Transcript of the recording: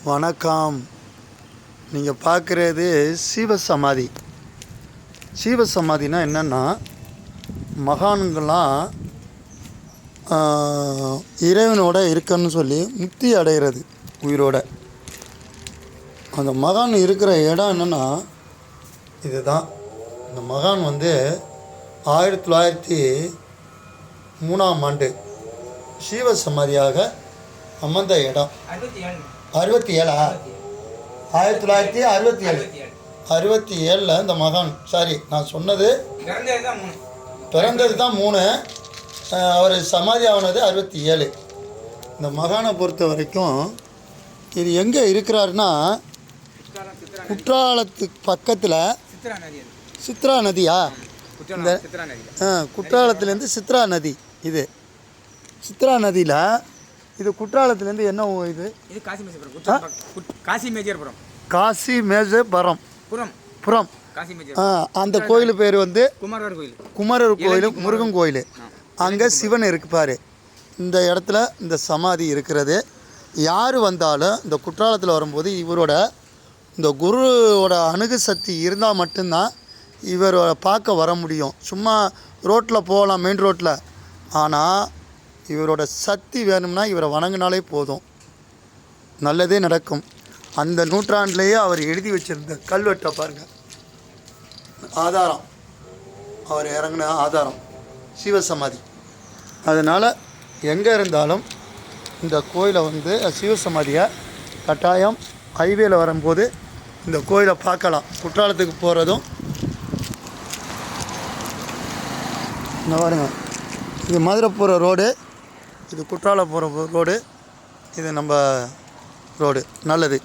வணக்கம். நீங்கள் பார்க்குறது சீவசமாதி. சீவசமாதினா என்னென்னா, மகான்கள்லாம் இறைவனோட இருக்கன்னு சொல்லி முக்தி அடைகிறது உயிரோட. அந்த மகான் இருக்கிற இடம் என்னென்னா இதுதான். இந்த மகான் 1903 சீவசமாதியாக அமர்ந்த இடம். 67 1967 இந்த மகான், சாரி நான் சொன்னது பிறந்தது தான் 3, அவர் சமாதி ஆனது 67. இந்த மகானை பொறுத்த வரைக்கும் இது எங்கே இருக்கிறாருன்னா, குற்றாலத்துக்கு பக்கத்தில் சித்ரா நதியா, இந்த குற்றாலத்துலேருந்து சித்ரா நதி, இது சித்ரா நதியில், இது குற்றாலத்துலேருந்து என்ன இது காசி மேஜபுரம் புறம். அந்த கோயில் பேர் குமரர் கோயில், முருகன் கோயில். அங்கே சிவன் இருப்பார். இந்த இடத்துல இந்த சமாதி இருக்கிறது. யார் வந்தாலும் இந்த குற்றாலத்தில் வரும்போது இவரோட இந்த குருவோட அணுகு சக்தி இருந்தால் மட்டும்தான் இவரோட பார்க்க வர முடியும். சும்மா ரோட்டில் போகலாம், மெயின் ரோட்டில். ஆனால் இவரோட சக்தி வேணும்னா இவரை வணங்கினாலே போதும், நல்லதே நடக்கும். அந்த நூற்றாண்டிலேயே அவர் எழுதி வச்சுருந்த கல்வெட்டை பாருங்கள், ஆதாரம், அவர் இறங்கின ஆதாரம் சிவசமாதி. அதனால் எங்கே இருந்தாலும் இந்த கோயிலை சிவசமாதியை கட்டாயம் ஹைவேல வரும்போது இந்த கோயிலை பார்க்கலாம். குற்றாலத்துக்கு போகிறதும் இந்த பாருங்க, இது மதுரை போகிற ரோடு, இது குற்றாலம் போகிற ரோடு, இது நம்ம ரோடு. நல்லது.